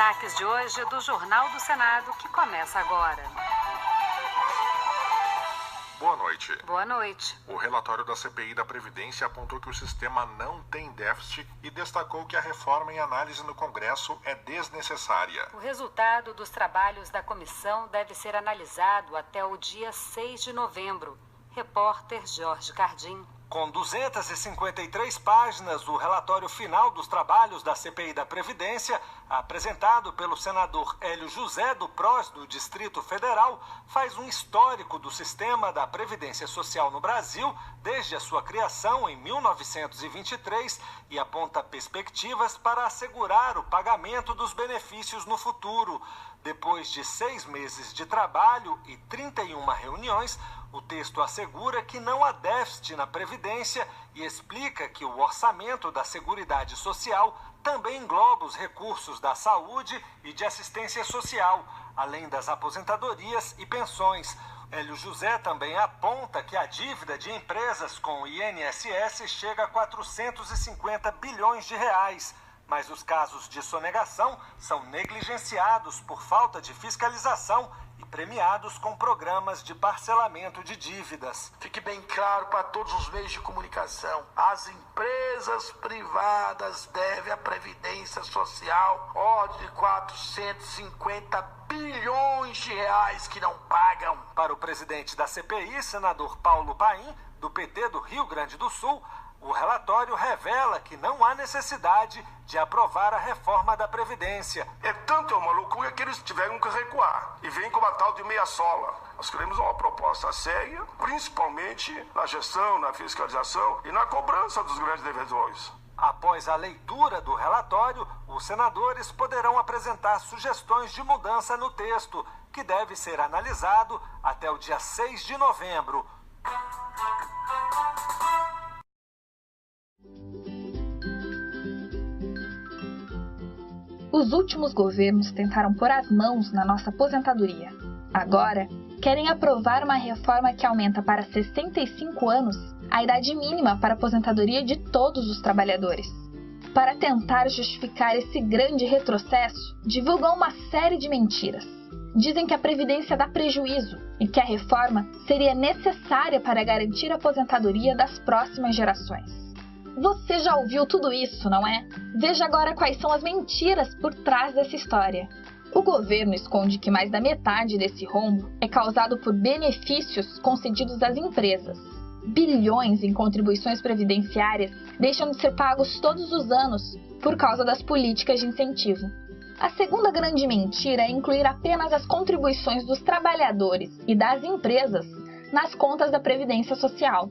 destaques de hoje do Jornal do Senado, que começa agora. Boa noite. Boa noite. O relatório da CPI da Previdência apontou que o sistema não tem déficit e destacou que a reforma em análise no Congresso é desnecessária. O resultado dos trabalhos da comissão deve ser analisado até o dia 6 de novembro. Repórter Jorge Cardim. Com 253 páginas, o relatório final dos trabalhos da CPI da Previdência, apresentado pelo senador Hélio José, do PROS do Distrito Federal, faz um histórico do sistema da Previdência Social no Brasil desde a sua criação em 1923 e aponta perspectivas para assegurar o pagamento dos benefícios no futuro. Depois de 6 meses de trabalho e 31 reuniões, o texto assegura que não há déficit na Previdência e explica que o orçamento da Seguridade Social também engloba os recursos da saúde e de assistência social, além das aposentadorias e pensões. Hélio José também aponta que a dívida de empresas com o INSS chega a 450 bilhões de reais. Mas os casos de sonegação são negligenciados por falta de fiscalização e premiados com programas de parcelamento de dívidas. Fique bem claro para todos os meios de comunicação: as empresas privadas devem à Previdência Social ordem de 450 bilhões de reais que não pagam. Para o presidente da CPI, senador Paulo Paim, do PT do Rio Grande do Sul, o relatório revela que não há necessidade de aprovar a reforma da Previdência. É tanto uma loucura que eles tiveram que recuar e vem com uma tal de meia sola. Nós queremos uma proposta séria, principalmente na gestão, na fiscalização e na cobrança dos grandes devedores. Após a leitura do relatório, os senadores poderão apresentar sugestões de mudança no texto, que deve ser analisado até o dia 6 de novembro. Os últimos governos tentaram pôr as mãos na nossa aposentadoria. Agora, querem aprovar uma reforma que aumenta para 65 anos a idade mínima para a aposentadoria de todos os trabalhadores. Para tentar justificar esse grande retrocesso, divulgam uma série de mentiras. Dizem que a Previdência dá prejuízo e que a reforma seria necessária para garantir a aposentadoria das próximas gerações. Você já ouviu tudo isso, não é? Veja agora quais são as mentiras por trás dessa história. O governo esconde que mais da metade desse rombo é causado por benefícios concedidos às empresas. Bilhões em contribuições previdenciárias deixam de ser pagos todos os anos por causa das políticas de incentivo. A segunda grande mentira é incluir apenas as contribuições dos trabalhadores e das empresas nas contas da Previdência Social.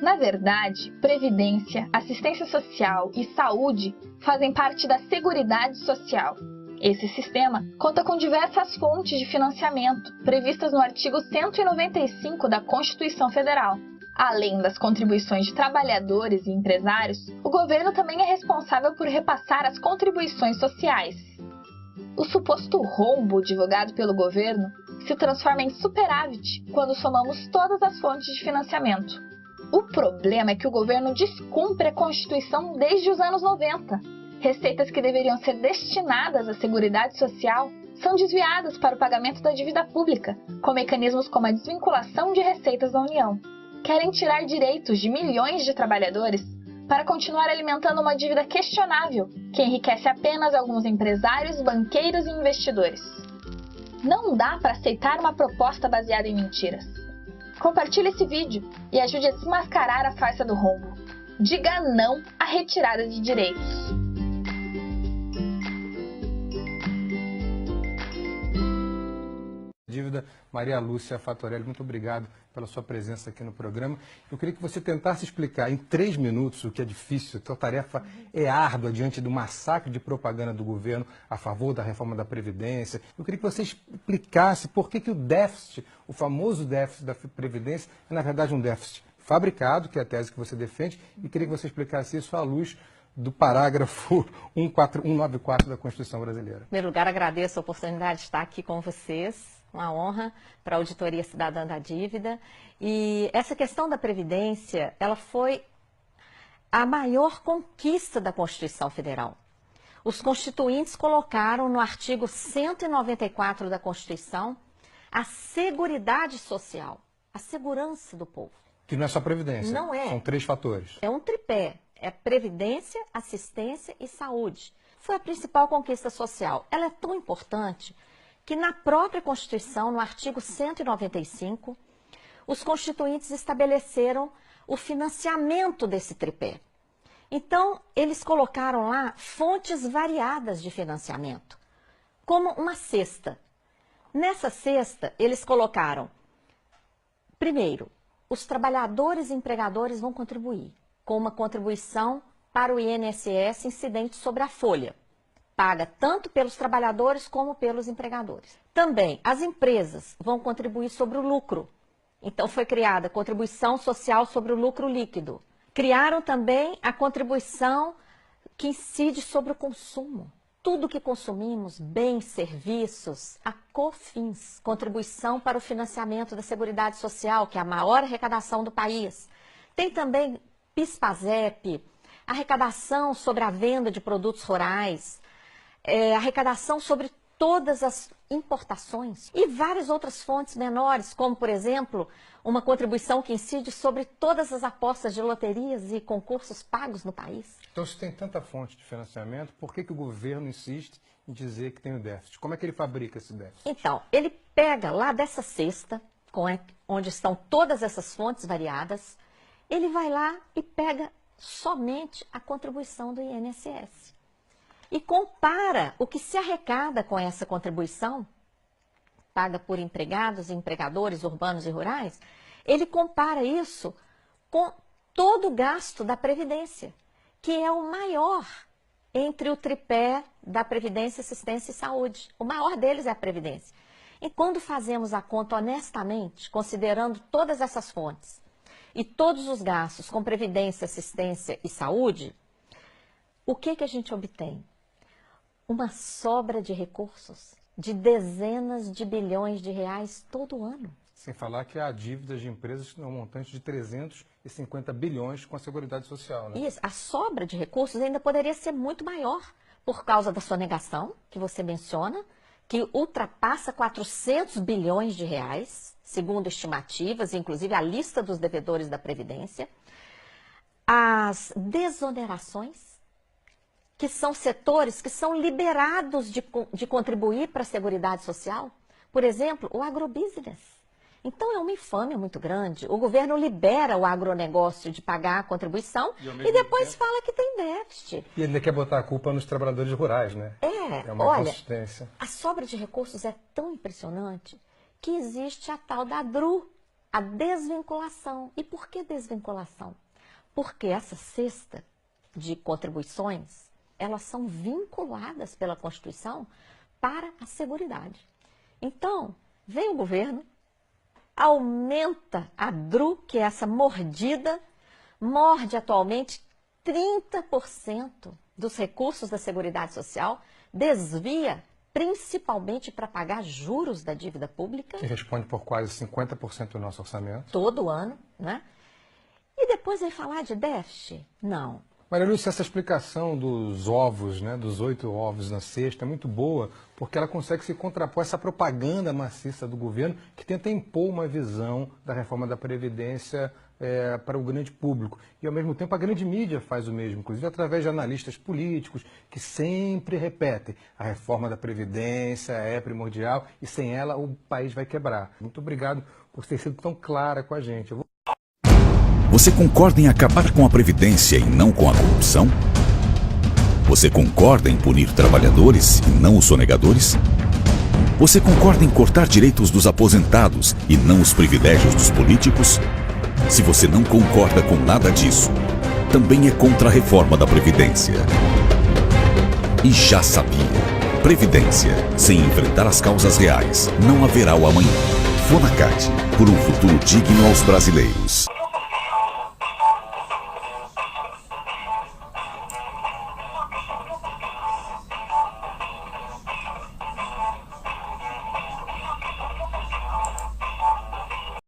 Na verdade, Previdência, Assistência Social e Saúde fazem parte da Seguridade Social. Esse sistema conta com diversas fontes de financiamento, previstas no artigo 195 da Constituição Federal. Além das contribuições de trabalhadores e empresários, o governo também é responsável por repassar as contribuições sociais. O suposto rombo divulgado pelo governo se transforma em superávit quando somamos todas as fontes de financiamento. O problema é que o governo descumpre a Constituição desde os anos 90. Receitas que deveriam ser destinadas à Seguridade Social são desviadas para o pagamento da dívida pública, com mecanismos como a desvinculação de receitas da União. Querem tirar direitos de milhões de trabalhadores para continuar alimentando uma dívida questionável, que enriquece apenas alguns empresários, banqueiros e investidores. Não dá para aceitar uma proposta baseada em mentiras. Compartilhe esse vídeo e ajude a desmascarar a farsa do rombo. Diga não à retirada de direitos. Dívida, Maria Lúcia Fatorelli, muito obrigado pela sua presença aqui no programa. Eu queria que você tentasse explicar em 3 minutos, o que é difícil, a sua tarefa é árdua diante do massacre de propaganda do governo a favor da reforma da Previdência. Eu queria que você explicasse por que o déficit, o famoso déficit da Previdência, é na verdade um déficit fabricado, que é a tese que você defende, e queria que você explicasse isso à luz do parágrafo 194 da Constituição Brasileira. Em primeiro lugar, agradeço a oportunidade de estar aqui com vocês. Uma honra para a Auditoria Cidadã da Dívida. E essa questão da Previdência, ela foi a maior conquista da Constituição Federal. os constituintes colocaram no artigo 194 da Constituição a seguridade social, a segurança do povo. Que não é só previdência. Não é. São 3 fatores. É um tripé. É previdência, assistência e saúde. Foi a principal conquista social. Ela é tão importante que na própria Constituição, no artigo 195, os constituintes estabeleceram o financiamento desse tripé. Então, eles colocaram lá fontes variadas de financiamento, como uma cesta. Nessa cesta, eles colocaram, primeiro, os trabalhadores e empregadores vão contribuir com uma contribuição para o INSS incidente sobre a folha, paga tanto pelos trabalhadores como pelos empregadores. Também, as empresas vão contribuir sobre o lucro. Então, foi criada a contribuição social sobre o lucro líquido. Criaram também a contribuição que incide sobre o consumo. Tudo que consumimos, bens, serviços, a COFINS, contribuição para o financiamento da Seguridade Social, que é a maior arrecadação do país. Tem também PIS/PASEP, arrecadação sobre a venda de produtos rurais, arrecadação sobre todas as importações e várias outras fontes menores, como, por exemplo, uma contribuição que incide sobre todas as apostas de loterias e concursos pagos no país. Então, se tem tanta fonte de financiamento, por que o governo insiste em dizer que tem o déficit? Como é que ele fabrica esse déficit? Então, ele pega lá dessa cesta, onde estão todas essas fontes variadas, ele vai lá e pega somente a contribuição do INSS. E compara o que se arrecada com essa contribuição, paga por empregados e empregadores urbanos e rurais, ele compara isso com todo o gasto da Previdência, que é o maior entre o tripé da Previdência, Assistência e Saúde. O maior deles é a Previdência. E quando fazemos a conta honestamente, considerando todas essas fontes e todos os gastos com Previdência, Assistência e Saúde, o que a gente obtém? Uma sobra de recursos de dezenas de bilhões de reais todo ano. Sem falar que há dívidas de empresas no montante de 350 bilhões com a Seguridade Social, né? Isso, a sobra de recursos ainda poderia ser muito maior por causa da sonegação, que você menciona, que ultrapassa 400 bilhões de reais, segundo estimativas, inclusive a lista dos devedores da Previdência. As desonerações, que são setores que são liberados de contribuir para a Seguridade Social. Por exemplo, o agrobusiness. Então, é uma infâmia muito grande. O governo libera o agronegócio de pagar a contribuição e depois fala que tem déficit. E ele quer botar a culpa nos trabalhadores rurais, né? É uma inconsistência. A sobra de recursos é tão impressionante que existe a tal da DRU, a desvinculação. E por que desvinculação? Porque essa cesta de contribuições, elas são vinculadas pela Constituição para a Seguridade. Então, vem o governo, aumenta a DRU, que é essa mordida, morde atualmente 30% dos recursos da Seguridade Social, desvia principalmente para pagar juros da dívida pública. Que responde por quase 50% do nosso orçamento. Todo ano, né? E depois vem falar de déficit? Não. Maria Lúcia, essa explicação dos ovos, né, dos 8 ovos na cesta, é muito boa, porque ela consegue se contrapor a essa propaganda maciça do governo que tenta impor uma visão da reforma da Previdência para o grande público. E, ao mesmo tempo, a grande mídia faz o mesmo, inclusive através de analistas políticos que sempre repetem: a reforma da Previdência é primordial e sem ela o país vai quebrar. Muito obrigado por ter sido tão clara com a gente. Você concorda em acabar com a Previdência e não com a corrupção? Você concorda em punir trabalhadores e não os sonegadores? Você concorda em cortar direitos dos aposentados e não os privilégios dos políticos? Se você não concorda com nada disso, também é contra a reforma da Previdência. E já sabia. Previdência. Sem enfrentar as causas reais, não haverá o amanhã. Fonacate. Por um futuro digno aos brasileiros.